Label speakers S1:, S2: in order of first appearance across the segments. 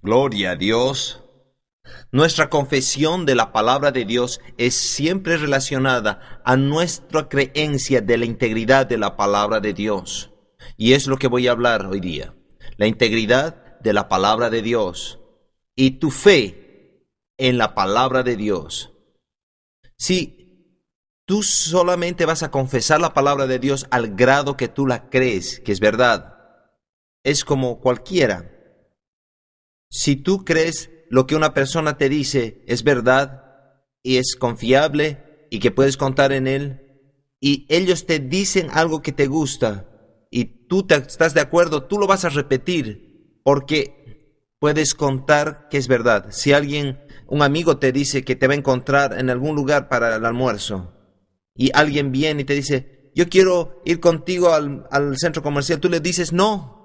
S1: Gloria a Dios. Nuestra confesión de la palabra de Dios es siempre relacionada a nuestra creencia de la integridad de la palabra de Dios. Y es lo que voy a hablar hoy día. La integridad de la palabra de Dios y tu fe en la palabra de Dios. Si tú solamente vas a confesar la palabra de Dios al grado que tú la crees, que es verdad, es como cualquiera. Si tú crees lo que una persona te dice es verdad y es confiable y que puedes contar en él, y ellos te dicen algo que te gusta y tú estás de acuerdo, tú lo vas a repetir porque puedes contar que es verdad. Si un amigo te dice que te va a encontrar en algún lugar para el almuerzo y alguien viene y te dice, yo quiero ir contigo al centro comercial, tú le dices no.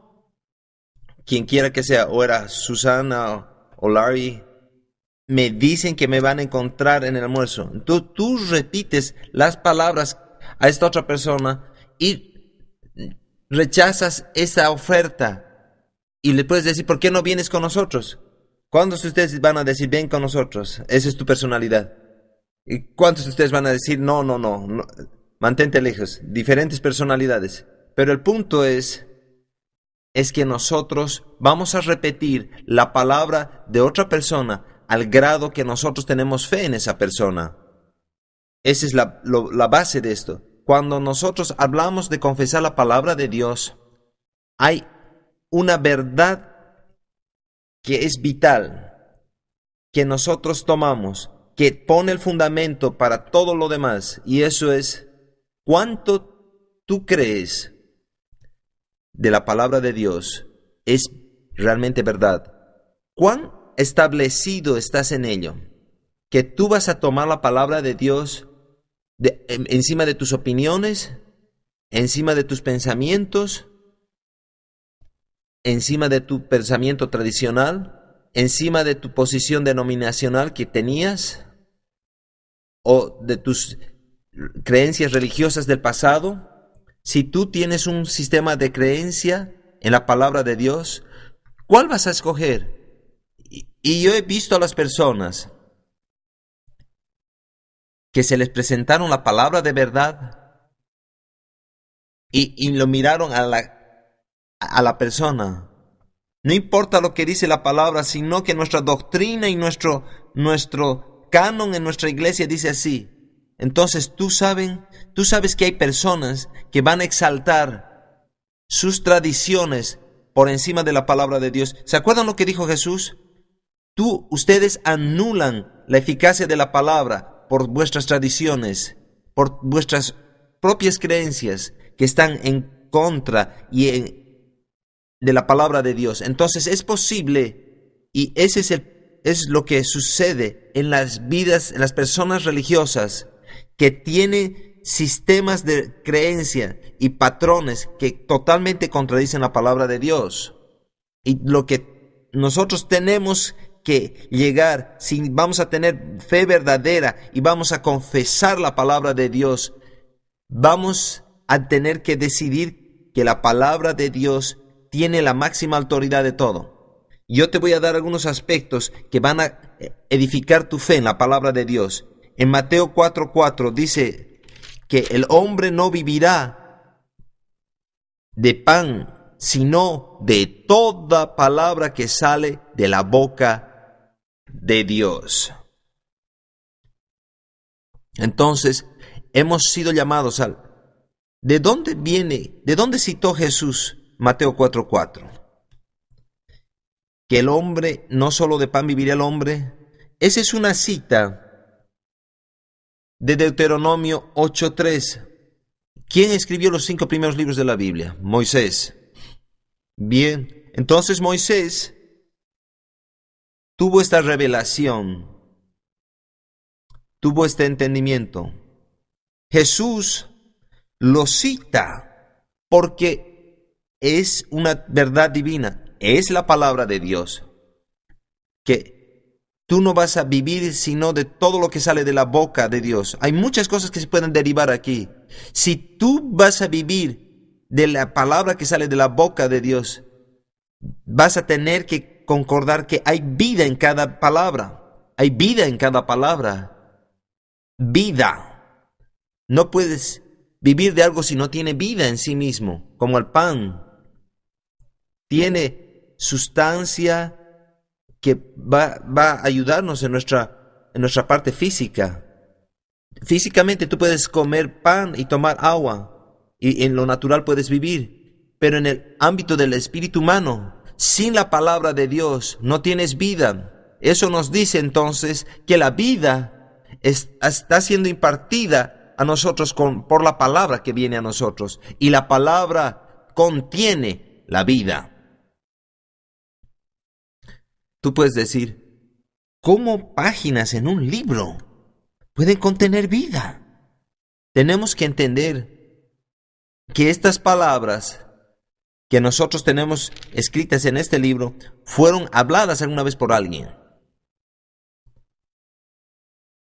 S1: Quien quiera que sea, o era Susana o Larry, me dicen que me van a encontrar en el almuerzo. Entonces tú repites las palabras a esta otra persona y rechazas esa oferta. Y le puedes decir, ¿por qué no vienes con nosotros? ¿Cuántos de ustedes van a decir, ven con nosotros? Esa es tu personalidad. ¿Y cuántos de ustedes van a decir, no, mantente lejos? Diferentes personalidades. Pero el punto es que nosotros vamos a repetir la palabra de otra persona al grado que nosotros tenemos fe en esa persona. Esa es la base de esto. Cuando nosotros hablamos de confesar la palabra de Dios, hay una verdad que es vital, que nosotros tomamos, que pone el fundamento para todo lo demás, y eso es cuánto tú crees de la palabra de Dios es realmente verdad. ¿Cuán establecido estás en ello? Que tú vas a tomar la palabra de Dios encima de tus opiniones, encima de tus pensamientos, encima de tu pensamiento tradicional, encima de tu posición denominacional que tenías, o de tus creencias religiosas del pasado. Si tú tienes un sistema de creencia en la palabra de Dios, ¿cuál vas a escoger? Y yo he visto a las personas que se les presentaron la palabra de verdad y lo miraron a la persona. No importa lo que dice la palabra, sino que nuestra doctrina y nuestro canon en nuestra iglesia dice así. Entonces tú sabes que hay personas que van a exaltar sus tradiciones por encima de la palabra de Dios. ¿Se acuerdan lo que dijo Jesús? Ustedes anulan la eficacia de la palabra por vuestras tradiciones, por vuestras propias creencias que están en contra de la palabra de Dios. Entonces es posible, y es lo que sucede en las vidas, en las personas religiosas, que tiene sistemas de creencia y patrones que totalmente contradicen la palabra de Dios. Y lo que nosotros tenemos que llegar, si vamos a tener fe verdadera y vamos a confesar la palabra de Dios, vamos a tener que decidir que la palabra de Dios tiene la máxima autoridad de todo. Yo te voy a dar algunos aspectos que van a edificar tu fe en la palabra de Dios. En Mateo 4:4 dice que el hombre no vivirá de pan, sino de toda palabra que sale de la boca de Dios. Entonces, hemos sido llamados ¿de dónde citó Jesús Mateo 4:4? Que el hombre, no solo de pan vivirá el hombre. Esa es una cita de Deuteronomio 8:3. ¿Quién escribió los 5 primeros libros de la Biblia? Moisés. Bien, entonces Moisés tuvo esta revelación, tuvo este entendimiento. Jesús lo cita porque es una verdad divina, es la palabra de Dios, que tú no vas a vivir sino de todo lo que sale de la boca de Dios. Hay muchas cosas que se pueden derivar aquí. Si tú vas a vivir de la palabra que sale de la boca de Dios, vas a tener que concordar que hay vida en cada palabra. Hay vida en cada palabra. Vida. No puedes vivir de algo si no tiene vida en sí mismo, como el pan. Tiene sustancia que va a ayudarnos en nuestra parte física. Físicamente tú puedes comer pan y tomar agua, y en lo natural puedes vivir, pero en el ámbito del espíritu humano, sin la palabra de Dios, no tienes vida. Eso nos dice entonces que la vida está siendo impartida a nosotros por la palabra que viene a nosotros, y la palabra contiene la vida. Tú puedes decir, ¿cómo páginas en un libro pueden contener vida? Tenemos que entender que estas palabras que nosotros tenemos escritas en este libro fueron habladas alguna vez por alguien.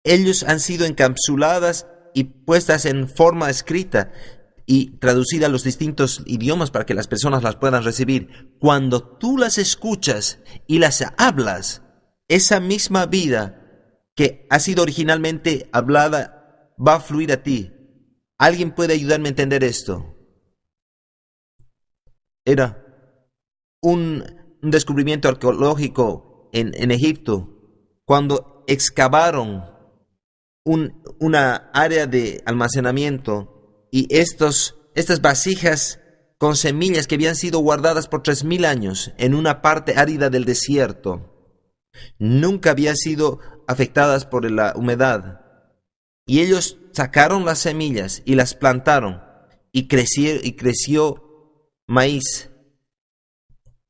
S1: Ellos han sido encapsuladas y puestas en forma escrita y traducida a los distintos idiomas para que las personas las puedan recibir. Cuando tú las escuchas y las hablas, esa misma vida que ha sido originalmente hablada va a fluir a ti. ¿Alguien puede ayudarme a entender esto? Era un descubrimiento arqueológico en Egipto, cuando excavaron una área de almacenamiento y estas vasijas con semillas que habían sido guardadas por 3000 años en una parte árida del desierto, nunca habían sido afectadas por la humedad. Y ellos sacaron las semillas y las plantaron y creció maíz.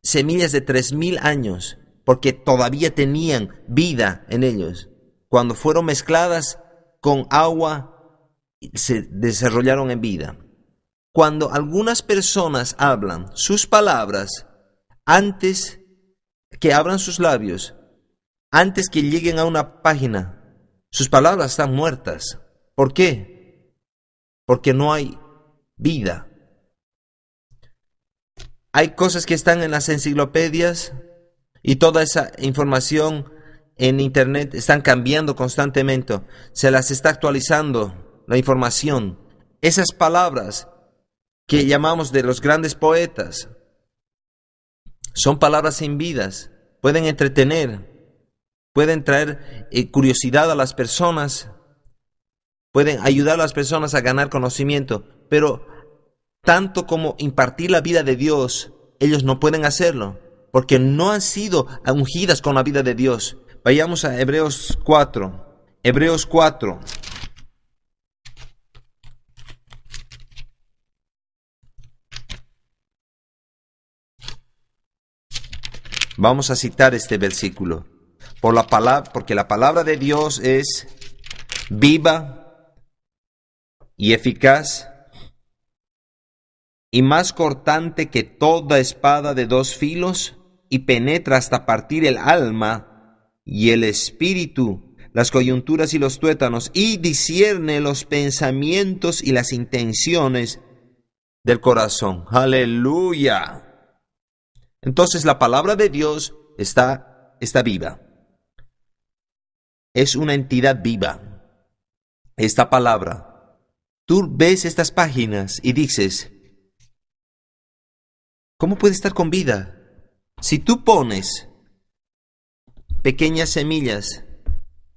S1: Semillas de 3000 años, porque todavía tenían vida en ellos. Cuando fueron mezcladas con agua, se desarrollaron en vida. Cuando algunas personas hablan, sus palabras, antes que abran sus labios, antes que lleguen a una página, sus palabras están muertas. ¿Por qué? Porque no hay vida. Hay cosas que están en las enciclopedias y toda esa información en internet están cambiando constantemente. Se las está actualizando la información. Esas palabras que llamamos de los grandes poetas son palabras sin vidas. Pueden entretener, pueden traer curiosidad a las personas, pueden ayudar a las personas a ganar conocimiento, pero tanto como impartir la vida de Dios, ellos no pueden hacerlo, porque no han sido ungidas con la vida de Dios. Vayamos a Hebreos 4. Hebreos 4. Vamos a citar este versículo. Porque la palabra de Dios es viva y eficaz y más cortante que toda espada de 2 filos, y penetra hasta partir el alma y el espíritu, las coyunturas y los tuétanos, y discierne los pensamientos y las intenciones del corazón. ¡Aleluya! Entonces la palabra de Dios está viva. Es una entidad viva. Esta palabra. Tú ves estas páginas y dices, ¿cómo puede estar con vida? Si tú pones pequeñas semillas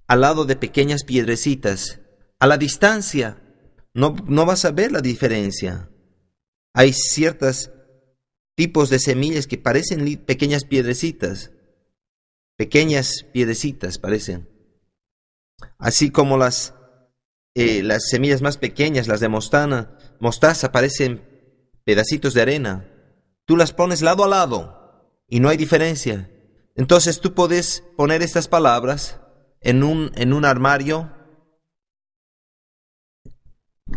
S1: al lado de pequeñas piedrecitas, a la distancia, no vas a ver la diferencia. Hay ciertos tipos de semillas que parecen pequeñas piedrecitas. Pequeñas piedrecitas parecen. Así como las semillas más pequeñas, las de mostaza, parecen pedacitos de arena. Tú las pones lado a lado y no hay diferencia. Entonces tú puedes poner estas palabras en un armario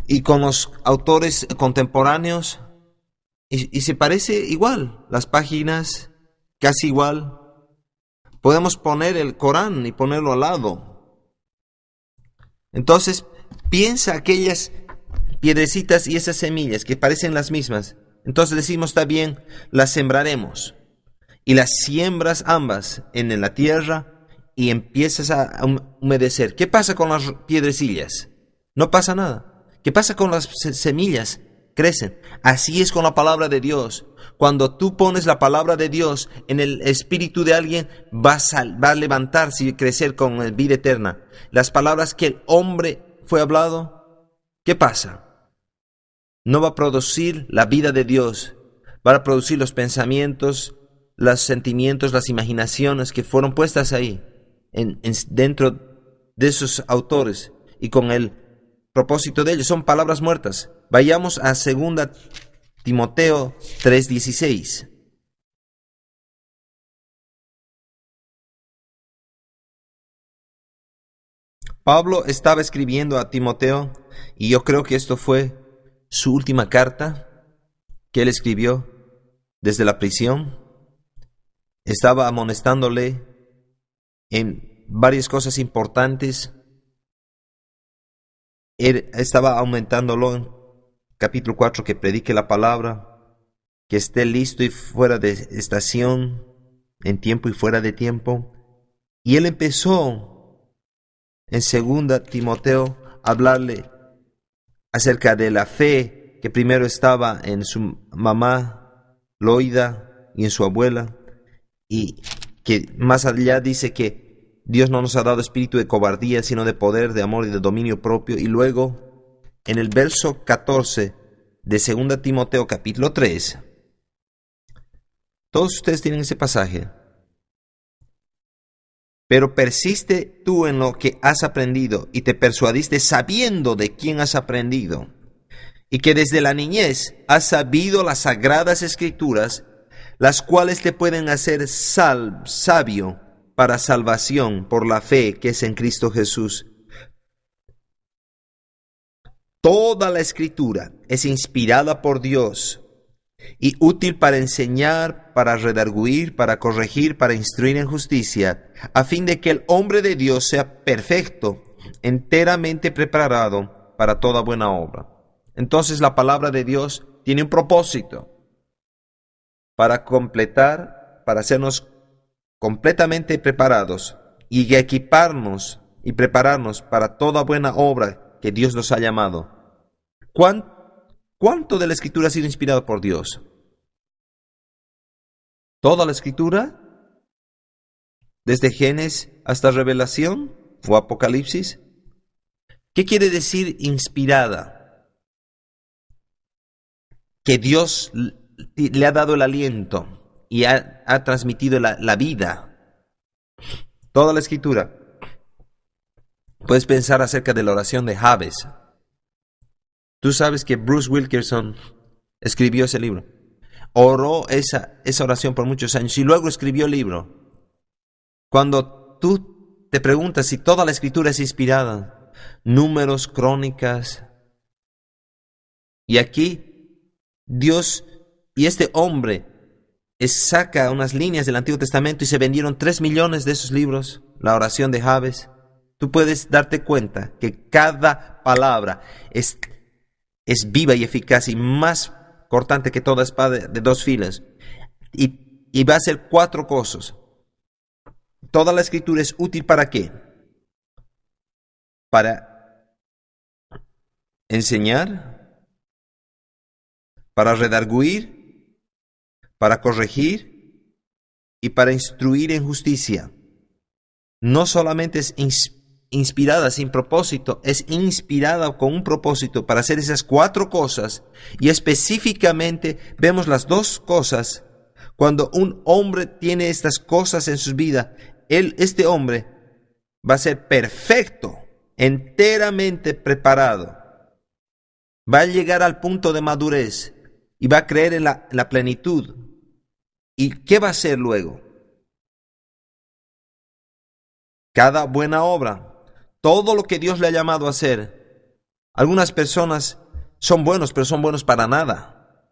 S1: y con los autores contemporáneos y se parece igual, las páginas casi igual. Podemos poner el Corán y ponerlo al lado. Entonces piensa aquellas piedrecitas y esas semillas que parecen las mismas. Entonces decimos, está bien, las sembraremos. y las siembras ambas en la tierra y empiezas a humedecer. ¿Qué pasa con las piedrecillas? No pasa nada. ¿Qué pasa con las semillas? Crecen. Así es con la palabra de Dios. Cuando tú pones la palabra de Dios en el espíritu de alguien, va a levantarse y crecer con vida eterna. Las palabras que el hombre fue hablado, ¿qué pasa? No va a producir la vida de Dios. Va a producir los pensamientos, los sentimientos, las imaginaciones que fueron puestas ahí, dentro de esos autores, y con el propósito de ellos son palabras muertas. Vayamos a 2 Timoteo 3:16. Pablo estaba escribiendo a Timoteo, y yo creo que esto fue su última carta que él escribió desde la prisión. Estaba amonestándole en varias cosas importantes. Él estaba aumentándolo en capítulo 4, que predique la palabra, que esté listo y fuera de estación, en tiempo y fuera de tiempo. Y él empezó en 2 Timoteo a hablarle acerca de la fe que primero estaba en su mamá Loida y en su abuela, y que más allá dice que Dios no nos ha dado espíritu de cobardía, sino de poder, de amor y de dominio propio. Y luego, en el verso 14 de 2 Timoteo capítulo 3, todos ustedes tienen ese pasaje. Pero persiste tú en lo que has aprendido y te persuadiste sabiendo de quién has aprendido, y que desde la niñez has sabido las sagradas escrituras, las cuales te pueden hacer sabio para salvación por la fe que es en Cristo Jesús. Toda la escritura es inspirada por Dios y útil para enseñar, para redarguir, para corregir, para instruir en justicia, a fin de que el hombre de Dios sea perfecto, enteramente preparado para toda buena obra. Entonces la palabra de Dios tiene un propósito: para completar, para hacernos completamente preparados y equiparnos y prepararnos para toda buena obra que Dios nos ha llamado. ¿Cuánto de la Escritura ha sido inspirado por Dios? ¿Toda la Escritura? ¿Desde Génesis hasta Revelación o Apocalipsis? ¿Qué quiere decir inspirada? Que Dios le ha dado el aliento y ha transmitido la vida. Toda la Escritura. Puedes pensar acerca de la oración de Jabes. Tú sabes que Bruce Wilkinson escribió ese libro. Oró esa oración por muchos años y luego escribió el libro. Cuando tú te preguntas si toda la Escritura es inspirada, Números, Crónicas, y aquí Dios y este hombre saca unas líneas del Antiguo Testamento y se vendieron 3 millones de esos libros, la oración de Jabes. Tú puedes darte cuenta que cada palabra es viva y eficaz y más cortante que toda espada de 2 filos. Y va a hacer 4 cosas. Toda la Escritura es útil ¿para qué? Para enseñar, para redarguir, para corregir y para instruir en justicia. No solamente es inspirada sin propósito, es inspirada con un propósito para hacer esas 4 cosas, y específicamente vemos las 2 cosas. Cuando un hombre tiene estas cosas en su vida, este hombre va a ser perfecto, enteramente preparado, va a llegar al punto de madurez y va a creer en la plenitud. ¿Y qué va a hacer luego? Cada buena obra, todo lo que Dios le ha llamado a hacer. Algunas personas son buenos, pero son buenos para nada.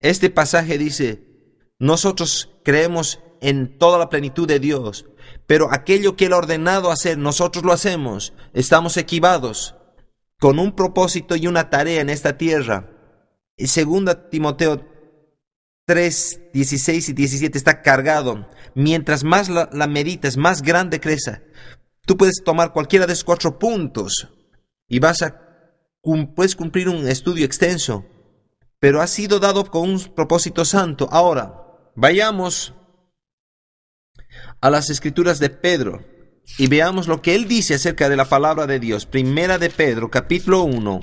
S1: Este pasaje dice: nosotros creemos en toda la plenitud de Dios, pero aquello que Él ha ordenado hacer, nosotros lo hacemos. Estamos equipados con un propósito y una tarea en esta tierra. Y 2 Timoteo 3, 16 y 17 está cargado. Mientras más la meditas, más grande crece. Tú puedes tomar cualquiera de esos 4 puntos y puedes cumplir un estudio extenso, pero ha sido dado con un propósito santo. Ahora, vayamos a las escrituras de Pedro y veamos lo que él dice acerca de la palabra de Dios. Primera de Pedro, capítulo 1,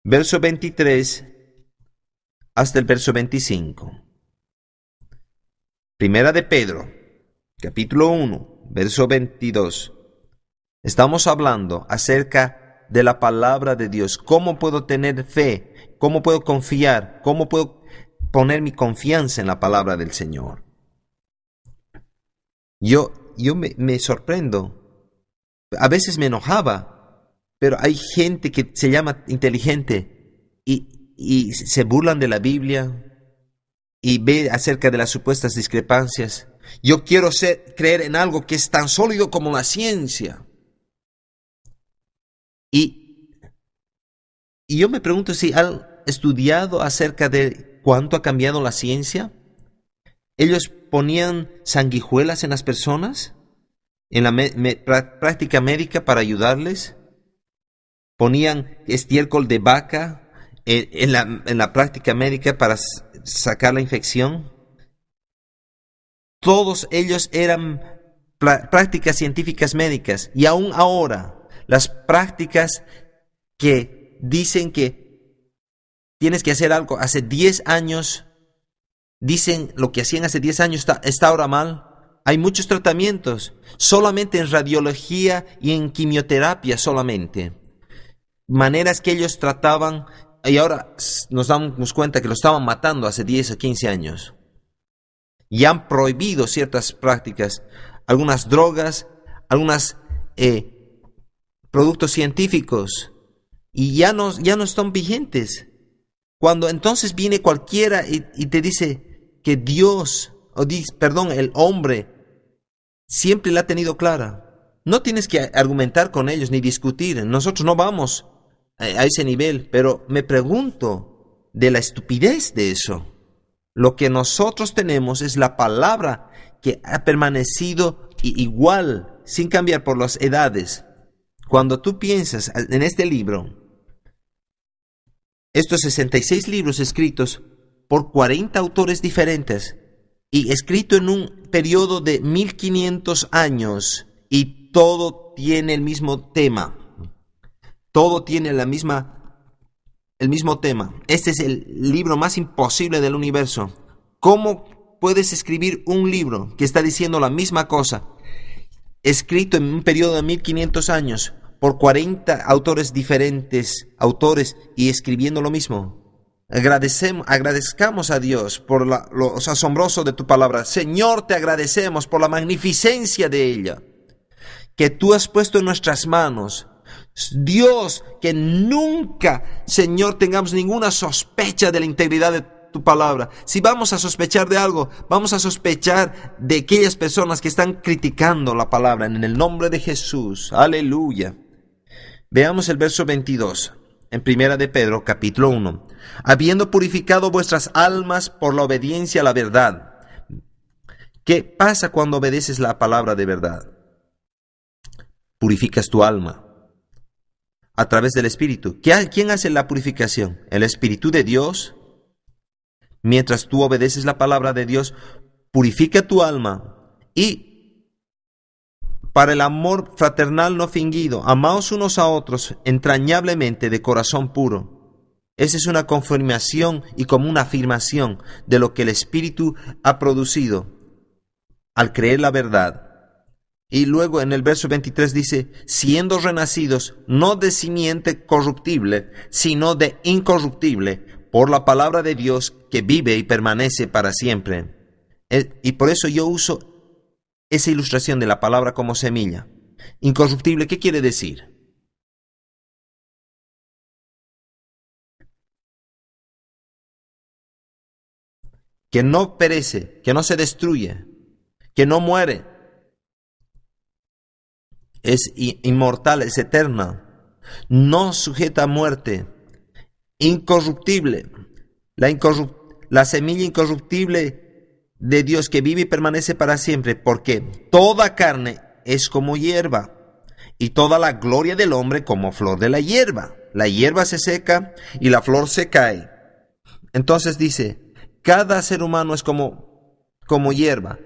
S1: verso 23 hasta el verso 25. Primera de Pedro, capítulo 1, verso 22. Estamos hablando acerca de la palabra de Dios. ¿Cómo puedo tener fe? ¿Cómo puedo confiar? ¿Cómo puedo poner mi confianza en la palabra del Señor? Yo me sorprendo. A veces me enojaba, pero hay gente que se llama inteligente y se burlan de la Biblia y ve acerca de las supuestas discrepancias. Yo quiero creer en algo que es tan sólido como la ciencia. Y yo me pregunto si han estudiado acerca de cuánto ha cambiado la ciencia. Ellos ponían sanguijuelas en las personas, en la práctica médica para ayudarles. Ponían estiércol de vaca en la práctica médica para sacar la infección. Todos ellos eran prácticas científicas médicas. Y aún ahora, las prácticas que dicen que tienes que hacer algo hace 10 años, dicen lo que hacían hace 10 años está ahora mal. Hay muchos tratamientos, solamente en radiología y en quimioterapia solamente. Maneras que ellos trataban y ahora nos damos cuenta que lo estaban matando hace 10 o 15 años. Y han prohibido ciertas prácticas, algunas drogas, algunos productos científicos, y ya no están vigentes. Cuando entonces viene cualquiera y te dice que Dios, el hombre, siempre la ha tenido clara. No tienes que argumentar con ellos ni discutir. Nosotros no vamos a ese nivel, pero me pregunto de la estupidez de eso. Lo que nosotros tenemos es la palabra que ha permanecido igual, sin cambiar por las edades. Cuando tú piensas en este libro, estos 66 libros escritos por 40 autores diferentes y escrito en un periodo de 1500 años, y todo tiene el mismo tema. Todo tiene el mismo tema. Este es el libro más imposible del universo. ¿Cómo puedes escribir un libro que está diciendo la misma cosa, escrito en un periodo de 1500 años por 40 autores diferentes, y escribiendo lo mismo? Agradezcamos a Dios por lo asombroso de tu palabra. Señor, te agradecemos por la magnificencia de ella que tú has puesto en nuestras manos. Dios, que nunca, Señor, tengamos ninguna sospecha de la integridad de tu palabra. Si vamos a sospechar de algo, vamos a sospechar de aquellas personas que están criticando la palabra, en el nombre de Jesús. Aleluya. Veamos el verso 22, en Primera de Pedro, capítulo 1. Habiendo purificado vuestras almas por la obediencia a la verdad. ¿Qué pasa cuando obedeces la palabra de verdad? Purificas tu alma a través del Espíritu. ¿Quién hace la purificación? El Espíritu de Dios. Mientras tú obedeces la palabra de Dios, purifica tu alma. Y para el amor fraternal no fingido, amaos unos a otros entrañablemente de corazón puro. Esa es una confirmación y como una afirmación de lo que el Espíritu ha producido al creer la verdad. Y luego en el verso 23 dice, siendo renacidos no de simiente corruptible, sino de incorruptible, por la palabra de Dios que vive y permanece para siempre. Y por eso yo uso esa ilustración de la palabra como semilla. Incorruptible, ¿qué quiere decir? Que no perece, que no se destruye, que no muere. Es inmortal, es eterna, no sujeta a muerte, incorruptible. la semilla incorruptible de Dios que vive y permanece para siempre, porque toda carne es como hierba, y toda la gloria del hombre como flor de la hierba. La hierba se seca y la flor se cae. Entonces dice, cada ser humano es como hierba.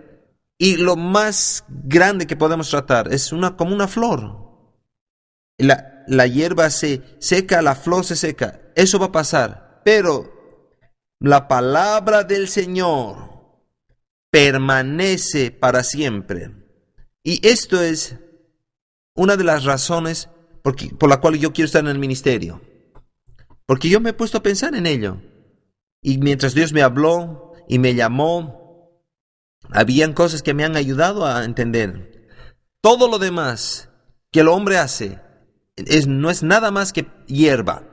S1: Y lo más grande que podemos tratar es como una flor. La hierba se seca, la flor se seca. Eso va a pasar. Pero la palabra del Señor permanece para siempre. Y esto es una de las razones por la cual yo quiero estar en el ministerio. Porque yo me he puesto a pensar en ello. Y mientras Dios me habló y me llamó, habían cosas que me han ayudado a entender. Todo lo demás que el hombre hace no es nada más que hierba.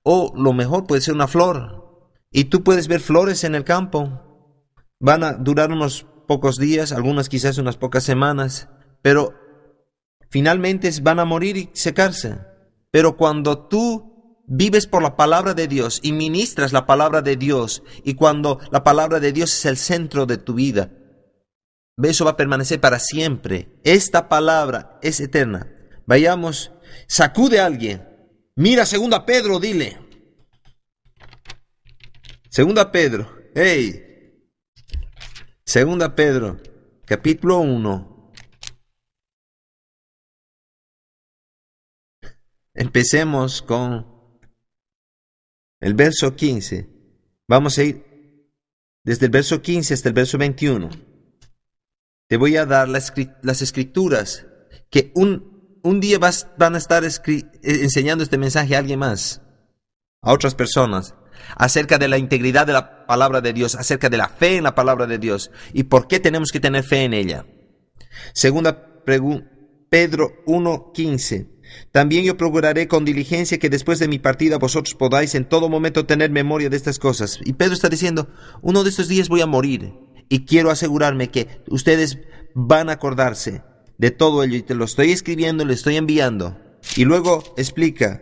S1: O lo mejor puede ser una flor. Y tú puedes ver flores en el campo. Van a durar unos pocos días, algunas quizás unas pocas semanas, pero finalmente van a morir y secarse. Pero cuando tú vives por la palabra de Dios y ministras la palabra de Dios, y cuando la palabra de Dios es el centro de tu vida, eso va a permanecer para siempre. Esta palabra es eterna. Vayamos, sacude a alguien. Mira 2 Pedro, dile. 2 Pedro, hey. 2 Pedro, capítulo 1. Empecemos con el verso 15. Vamos a ir desde el verso 15 hasta el verso 21. Te voy a dar las escrituras que un día van a estar enseñando este mensaje a alguien más, a otras personas, acerca de la integridad de la palabra de Dios, acerca de la fe en la palabra de Dios y por qué tenemos que tener fe en ella. Pedro 1:15. También yo procuraré con diligencia que después de mi partida vosotros podáis en todo momento tener memoria de estas cosas. Y Pedro está diciendo, uno de estos días voy a morir y quiero asegurarme que ustedes van a acordarse de todo ello. Y te lo estoy escribiendo, le estoy enviando. Y luego explica,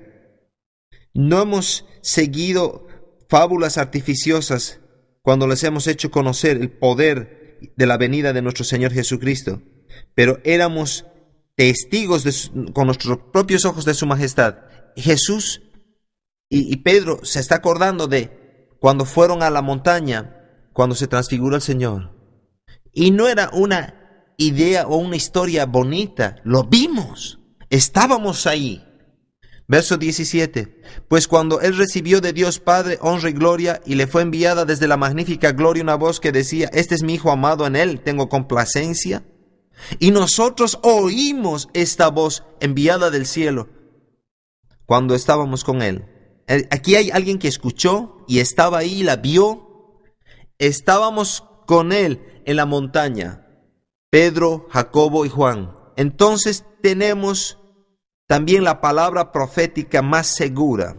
S1: no hemos seguido fábulas artificiosas cuando les hemos hecho conocer el poder de la venida de nuestro Señor Jesucristo, pero éramos testigos con nuestros propios ojos de su majestad. Jesús y Pedro se está acordando de cuando fueron a la montaña, cuando se transfiguró el Señor. Y no era una idea o una historia bonita, lo vimos, estábamos ahí. Verso 17. Pues cuando él recibió de Dios Padre honra y gloria, y le fue enviada desde la magnífica gloria una voz que decía, este es mi Hijo amado, en él tengo complacencia. Y nosotros oímos esta voz enviada del cielo cuando estábamos con él. Aquí hay alguien que escuchó y estaba ahí, la vio. Estábamos con él en la montaña, Pedro, Jacobo y Juan. Entonces tenemos también la palabra profética más segura,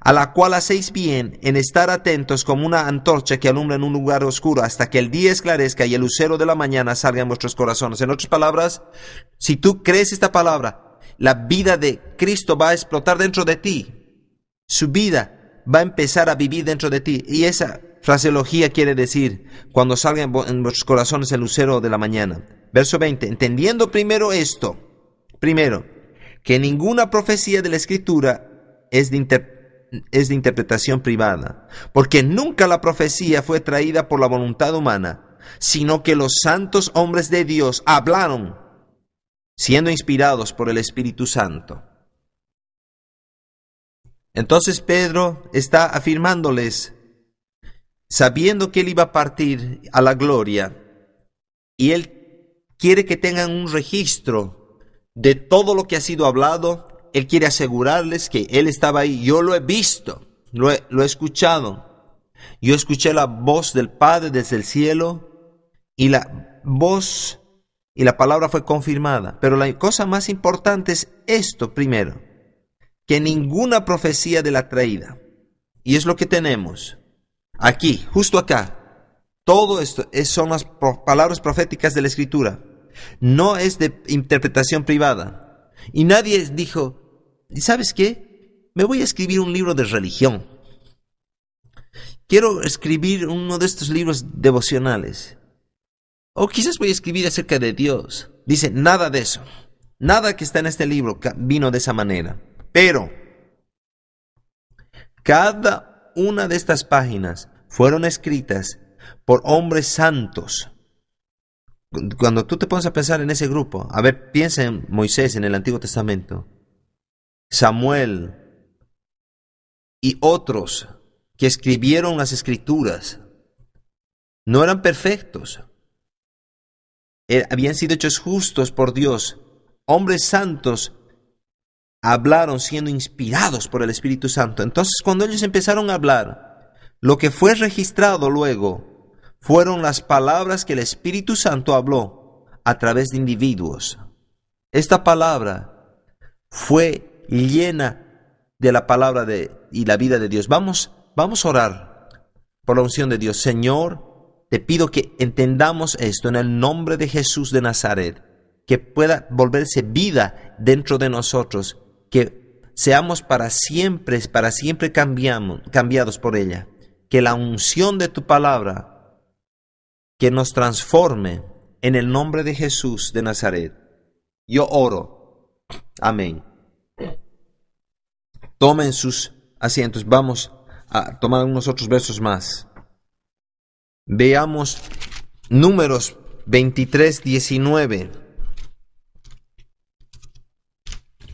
S1: a la cual hacéis bien en estar atentos como una antorcha que alumbra en un lugar oscuro hasta que el día esclarezca y el lucero de la mañana salga en vuestros corazones. En otras palabras, si tú crees esta palabra, la vida de Cristo va a explotar dentro de ti. Su vida va a empezar a vivir dentro de ti. Y esa fraseología quiere decir, cuando salga en vuestros corazones el lucero de la mañana. Verso 20, entendiendo primero esto, que ninguna profecía de la Escritura es de interpretación privada, porque nunca la profecía fue traída por la voluntad humana, sino que los santos hombres de Dios hablaron, siendo inspirados por el Espíritu Santo. Entonces Pedro está afirmándoles, sabiendo que él iba a partir a la gloria, y él quiere que tengan un registro de todo lo que ha sido hablado. Él quiere asegurarles que él estaba ahí. Yo lo he visto, lo he escuchado. Yo escuché la voz del Padre desde el cielo, y la voz y la palabra fue confirmada. Pero la cosa más importante es esto primero, que ninguna profecía de la traída, y es lo que tenemos aquí, justo acá, todo esto son las palabras proféticas de la Escritura, no es de interpretación privada. Y nadie dijo, ¿y sabes qué? Me voy a escribir un libro de religión. quiero escribir uno de estos libros devocionales. O quizás voy a escribir acerca de Dios. Dice, nada de eso. Nada que está en este libro vino de esa manera. Pero cada una de estas páginas fueron escritas por hombres santos. Cuando tú te pones a pensar en ese grupo, a ver, piensa en Moisés en el Antiguo Testamento, Samuel y otros que escribieron las Escrituras. No eran perfectos. Habían sido hechos justos por Dios. Hombres santos hablaron siendo inspirados por el Espíritu Santo. Entonces, cuando ellos empezaron a hablar, lo que fue registrado luego fueron las palabras que el Espíritu Santo habló a través de individuos. Esta palabra fue llena de la palabra y la vida de Dios. Vamos a orar por la unción de Dios. Señor, te pido que entendamos esto en el nombre de Jesús de Nazaret, que pueda volverse vida dentro de nosotros, que seamos para siempre cambiados por ella, que la unción de tu palabra que nos transforme en el nombre de Jesús de Nazaret. Yo oro. Amén. Tomen sus asientos. Vamos a tomar unos otros versos más. Veamos Números 23:19.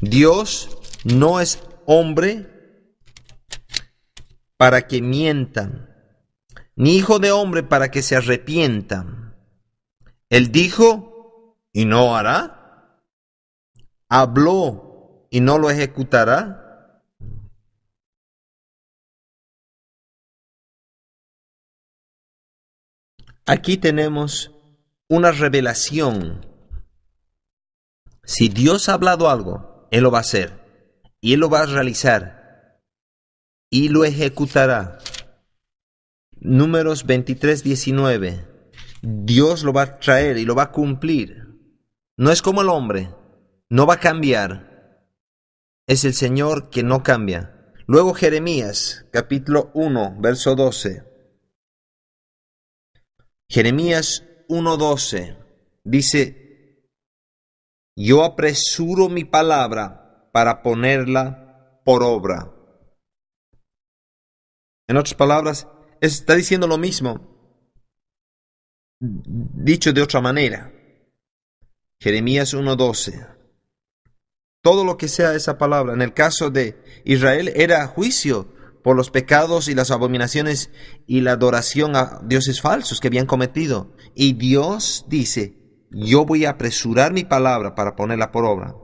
S1: Dios no es hombre para que mientan, ni hijo de hombre para que se arrepientan. Él dijo y no hará, habló y no lo ejecutará. Aquí tenemos una revelación. Si Dios ha hablado algo, Él lo va a hacer, y Él lo va a realizar, y lo ejecutará. Números 23:19. Dios lo va a traer y lo va a cumplir. No es como el hombre, no va a cambiar. Es el Señor que no cambia. Luego Jeremías, capítulo 1, verso 12. Jeremías 1:12 dice: yo apresuro mi palabra para ponerla por obra. En otras palabras, está diciendo lo mismo, dicho de otra manera. Jeremías 1:12. Todo lo que sea esa palabra, en el caso de Israel, era juicio por los pecados y las abominaciones y la adoración a dioses falsos que habían cometido. Y Dios dice: yo voy a apresurar mi palabra para ponerla por obra.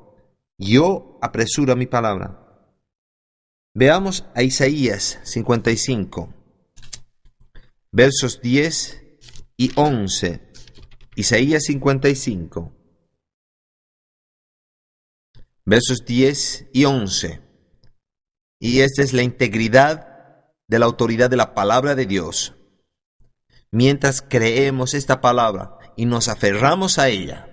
S1: Yo apresuro mi palabra. Veamos a Isaías 55, versos 10 y 11. Isaías 55, versos 10 y 11. Y esta es la integridad de la autoridad de la palabra de Dios. Mientras creemos esta palabra y nos aferramos a ella,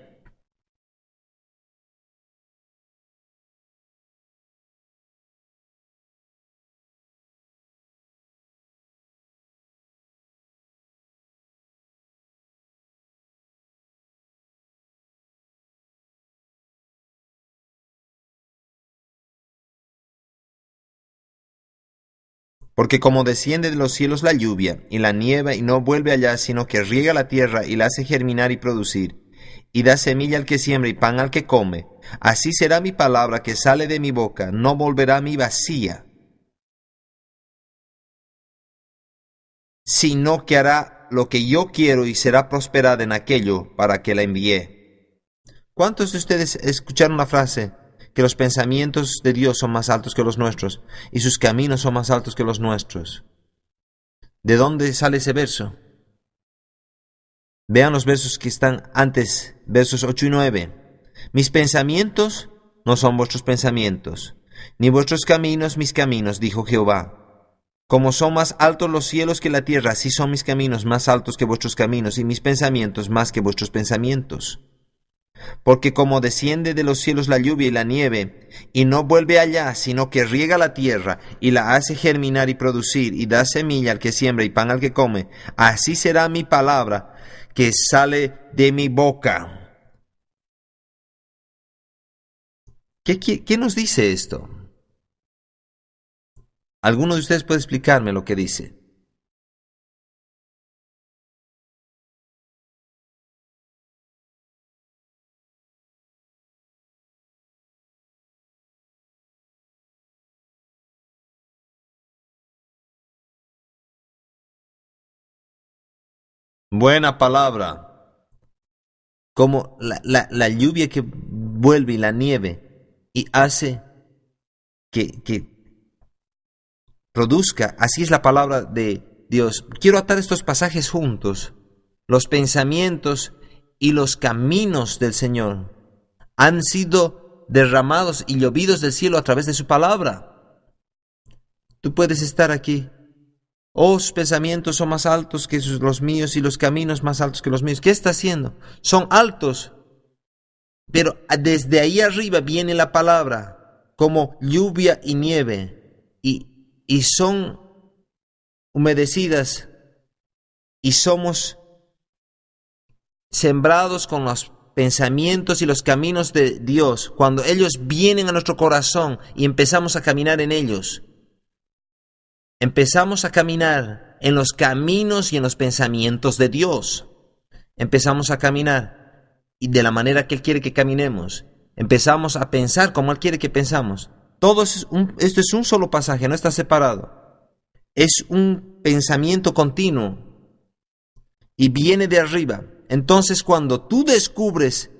S1: porque como desciende de los cielos la lluvia y la nieve y no vuelve allá, sino que riega la tierra y la hace germinar y producir, y da semilla al que siembra y pan al que come, así será mi palabra que sale de mi boca, no volverá a mí vacía, sino que hará lo que yo quiero y será prosperada en aquello para que la envié. ¿Cuántos de ustedes escucharon la frase que los pensamientos de Dios son más altos que los nuestros y sus caminos son más altos que los nuestros? ¿De dónde sale ese verso? Vean los versos que están antes, versos 8 y 9. Mis pensamientos no son vuestros pensamientos, ni vuestros caminos mis caminos, dijo Jehová. Como son más altos los cielos que la tierra, así son mis caminos más altos que vuestros caminos, y mis pensamientos más que vuestros pensamientos. Porque como desciende de los cielos la lluvia y la nieve, y no vuelve allá, sino que riega la tierra, y la hace germinar y producir, y da semilla al que siembra y pan al que come, así será mi palabra que sale de mi boca. ¿Qué nos dice esto? ¿Alguno de ustedes puede explicarme lo que dice? Buena palabra. Como la lluvia que vuelve y la nieve y hace que produzca. Así es la palabra de Dios. Quiero atar estos pasajes juntos. Los pensamientos y los caminos del Señor han sido derramados y llovidos del cielo a través de su palabra. Tú puedes estar aquí. Oh, sus pensamientos son más altos que los míos y los caminos más altos que los míos. ¿Qué está haciendo? Son altos. Pero desde ahí arriba viene la palabra como lluvia y nieve. Y son humedecidas y somos sembrados con los pensamientos y los caminos de Dios. Cuando ellos vienen a nuestro corazón y empezamos a caminar en ellos. Empezamos a caminar en los caminos y en los pensamientos de Dios. Empezamos a caminar y de la manera que Él quiere que caminemos. Empezamos a pensar como Él quiere que pensamos. Esto es un solo pasaje, no está separado. Es un pensamiento continuo y viene de arriba. Entonces, cuando tú descubres,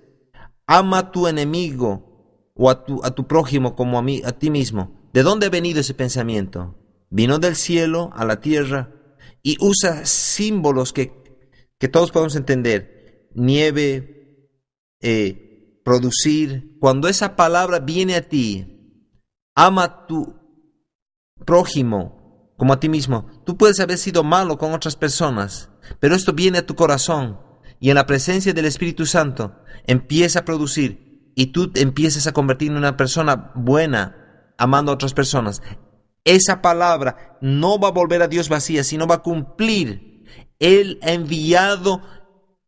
S1: ama a tu enemigo o a tu prójimo como a ti mismo, ¿de dónde ha venido ese pensamiento? Vino del cielo a la tierra y usa símbolos que todos podemos entender. Nieve, producir. Cuando esa palabra viene a ti, ama a tu prójimo como a ti mismo. Tú puedes haber sido malo con otras personas, pero esto viene a tu corazón y en la presencia del Espíritu Santo empieza a producir y tú empiezas a convertirte en una persona buena, amando a otras personas. Esa palabra no va a volver a Dios vacía, sino va a cumplir. Él ha enviado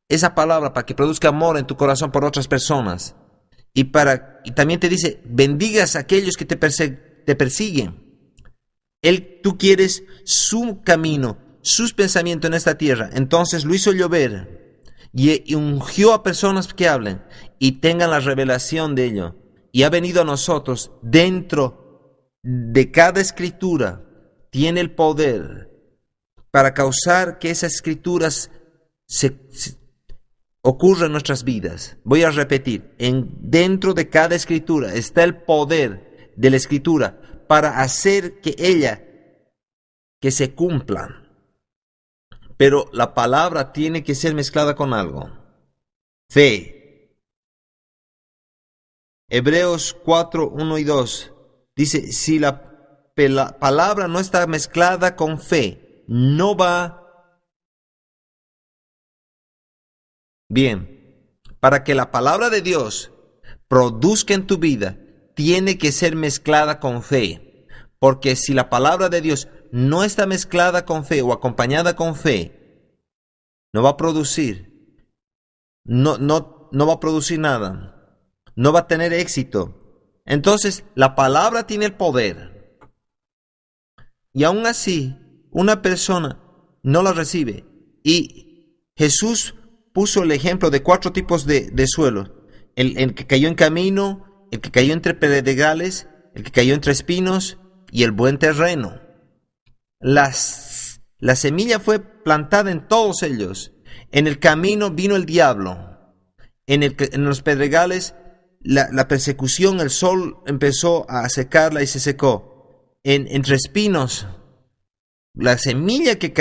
S1: esa palabra para que produzca amor en tu corazón por otras personas. Y también te dice, bendigas a aquellos que te persiguen. Tú quieres su camino, sus pensamientos en esta tierra. Entonces lo hizo llover y ungió a personas que hablen y tengan la revelación de ello. Y ha venido a nosotros dentro de cada escritura. Tiene el poder para causar que esas escrituras ocurran en nuestras vidas. Voy a repetir, dentro de cada escritura está el poder de la escritura para hacer que se cumpla. Pero la palabra tiene que ser mezclada con algo. Fe. Hebreos 4, 1 y 2 dice, si la palabra no está mezclada con fe, no va bien. Para que la palabra de Dios produzca en tu vida, tiene que ser mezclada con fe. Porque si la palabra de Dios no está mezclada con fe o acompañada con fe, no va a producir. No va a producir nada. No va a tener éxito. Entonces, la palabra tiene el poder. Y aún así, una persona no la recibe. Y Jesús puso el ejemplo de 4 tipos de suelo. El que cayó en camino, el que cayó entre pedregales, el que cayó entre espinos y el buen terreno. La semilla fue plantada en todos ellos. En el camino vino el diablo. En los pedregales, la persecución, el sol empezó a secarla y se secó. Entre espinos, la semilla que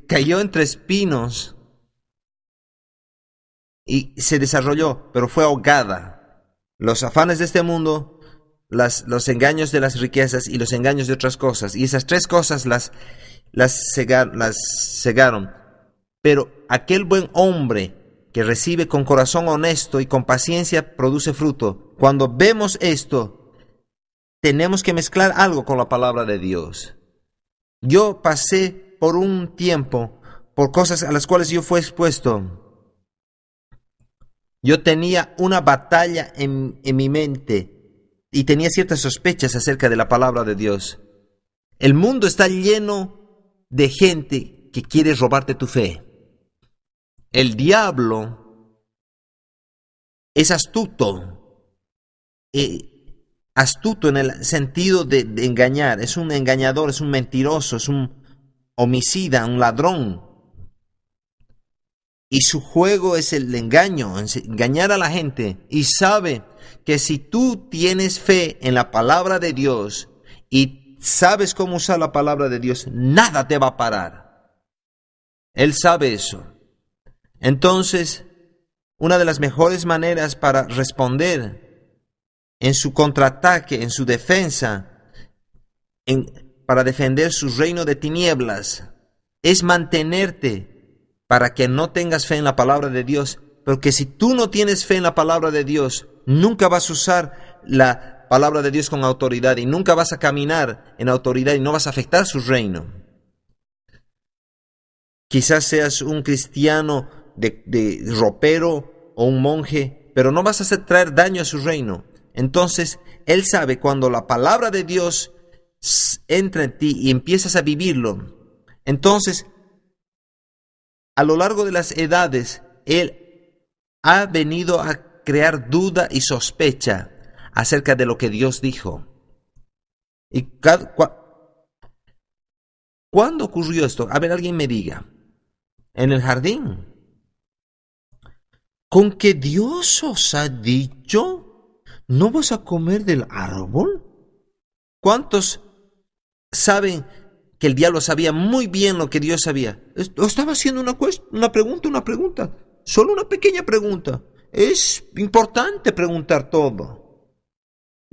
S1: cayó entre espinos y se desarrolló, pero fue ahogada. Los afanes de este mundo, los engaños de las riquezas y los engaños de otras cosas. Y esas 3 cosas las cegaron. Pero aquel buen hombre que recibe con corazón honesto y con paciencia produce fruto. Cuando vemos esto, tenemos que mezclar algo con la palabra de Dios. Yo pasé por un tiempo por cosas a las cuales yo fui expuesto. Yo tenía una batalla en mi mente y tenía ciertas sospechas acerca de la palabra de Dios. El mundo está lleno de gente que quiere robarte tu fe. El diablo es astuto, astuto en el sentido de engañar. Es un engañador, es un mentiroso, es un homicida, un ladrón. Y su juego es el engaño, engañar a la gente. Y sabe que si tú tienes fe en la palabra de Dios y sabes cómo usar la palabra de Dios, nada te va a parar. Él sabe eso. Entonces, una de las mejores maneras para responder en su contraataque, en su defensa, para defender su reino de tinieblas, es mantenerte para que no tengas fe en la palabra de Dios. Porque si tú no tienes fe en la palabra de Dios, nunca vas a usar la palabra de Dios con autoridad y nunca vas a caminar en autoridad y no vas a afectar su reino. Quizás seas un cristiano de ropero o un monje, pero no vas a hacer traer daño a su reino. Entonces, Él sabe cuando la palabra de Dios entra en ti y empiezas a vivirlo. Entonces, a lo largo de las edades, Él ha venido a crear duda y sospecha acerca de lo que Dios dijo. ¿Y cuándo ocurrió esto? A ver, alguien me diga. En el jardín. ¿Con que Dios os ha dicho, no vas a comer del árbol? ¿Cuántos saben que el diablo sabía muy bien lo que Dios sabía? Estaba haciendo una pregunta. Solo una pequeña pregunta. Es importante preguntar todo.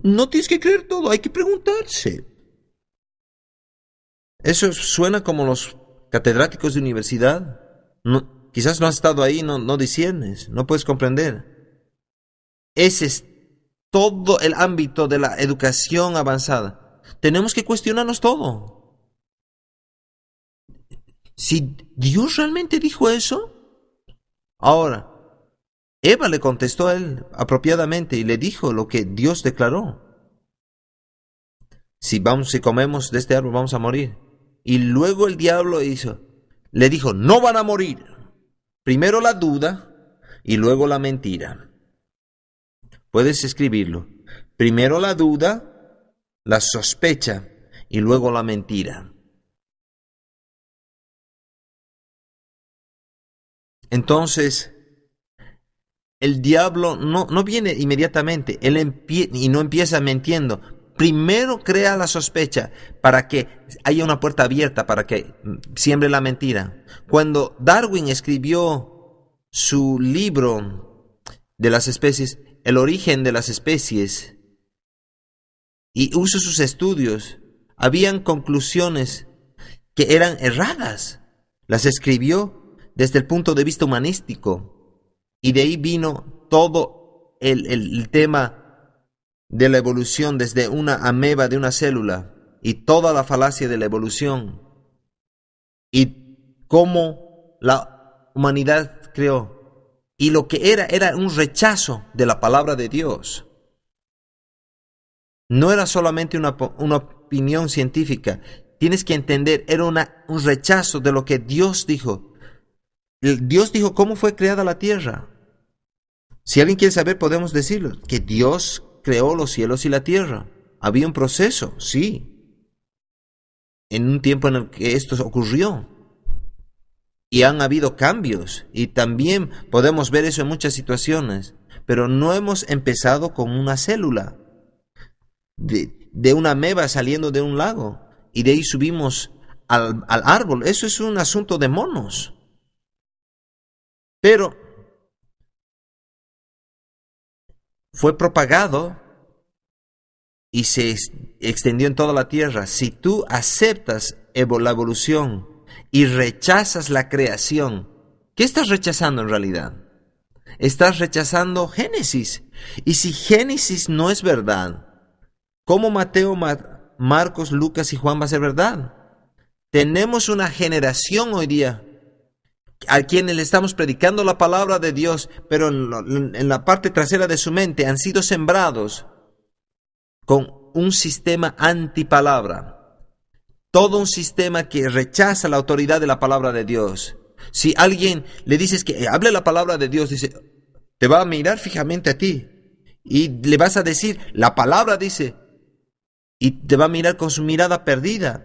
S1: No tienes que creer todo, hay que preguntarse. Eso suena como los catedráticos de universidad. No, quizás no has estado ahí, no disciernes, no puedes comprender. Ese es todo el ámbito de la educación avanzada. Tenemos que cuestionarnos todo. Si Dios realmente dijo eso. Ahora, Eva le contestó a él apropiadamente y le dijo lo que Dios declaró. Si comemos de este árbol vamos a morir. Y luego el diablo le dijo, no van a morir. Primero la duda y luego la mentira. Puedes escribirlo. Primero la duda, la sospecha y luego la mentira. Entonces, el diablo no viene inmediatamente, y no empieza mintiendo. Primero crea la sospecha para que haya una puerta abierta, para que siembre la mentira. Cuando Darwin escribió su libro de las especies, El origen de las especies, y hizo sus estudios, habían conclusiones que eran erradas. Las escribió desde el punto de vista humanístico, y de ahí vino todo el tema de la evolución desde una ameba de una célula y toda la falacia de la evolución y cómo la humanidad creó. Y lo que era un rechazo de la palabra de Dios. No era solamente una opinión científica. Tienes que entender, era un rechazo de lo que Dios dijo. Dios dijo cómo fue creada la tierra. Si alguien quiere saber, podemos decirlo, que Dios creó los cielos y la tierra. Había un proceso, sí, en un tiempo en el que esto ocurrió. Y han habido cambios, y también podemos ver eso en muchas situaciones. Pero no hemos empezado con una célula de una ameba saliendo de un lago, y de ahí subimos al árbol. Eso es un asunto de monos. Pero fue propagado y se extendió en toda la tierra. Si tú aceptas la evolución y rechazas la creación, ¿qué estás rechazando en realidad? estás rechazando Génesis. Y si Génesis no es verdad, ¿cómo Mateo, Marcos, Lucas y Juan va a ser verdad? Tenemos una generación hoy día a quienes le estamos predicando la palabra de Dios, pero en la parte trasera de su mente han sido sembrados con un sistema antipalabra. Todo un sistema que rechaza la autoridad de la palabra de Dios. Si alguien le dices que hable la palabra de Dios, dice, te va a mirar fijamente a ti y le vas a decir, la palabra dice, y te va a mirar con su mirada perdida.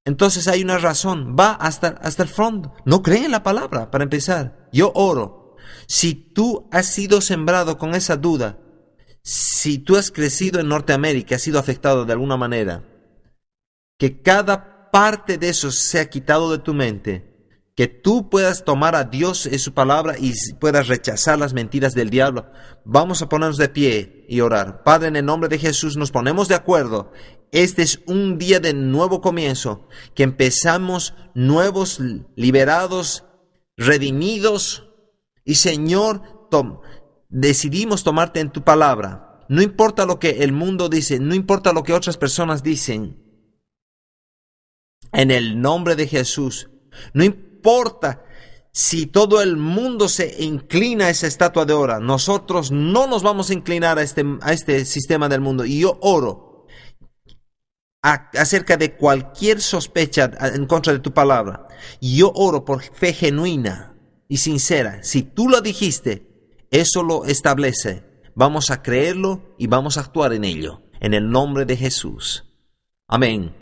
S1: Entonces hay una razón, va hasta el fondo. No cree en la palabra, para empezar. Yo oro. Si tú has sido sembrado con esa duda, si tú has crecido en Norteamérica, has sido afectado de alguna manera, que cada parte de eso sea quitado de tu mente, que tú puedas tomar a Dios en su palabra y puedas rechazar las mentiras del diablo. Vamos a ponernos de pie y orar. Padre, en el nombre de Jesús nos ponemos de acuerdo. Este es un día de nuevo comienzo, que empezamos nuevos, liberados, redimidos. Y Señor, decidimos tomarte en tu palabra. No importa lo que el mundo dice, no importa lo que otras personas dicen. En el nombre de Jesús, no importa si todo el mundo se inclina a esa estatua de oro, nosotros no nos vamos a inclinar a este sistema del mundo. Y yo oro acerca de cualquier sospecha en contra de tu palabra. Y yo oro por fe genuina y sincera. Si tú lo dijiste, eso lo establece. Vamos a creerlo y vamos a actuar en ello. En el nombre de Jesús. Amén.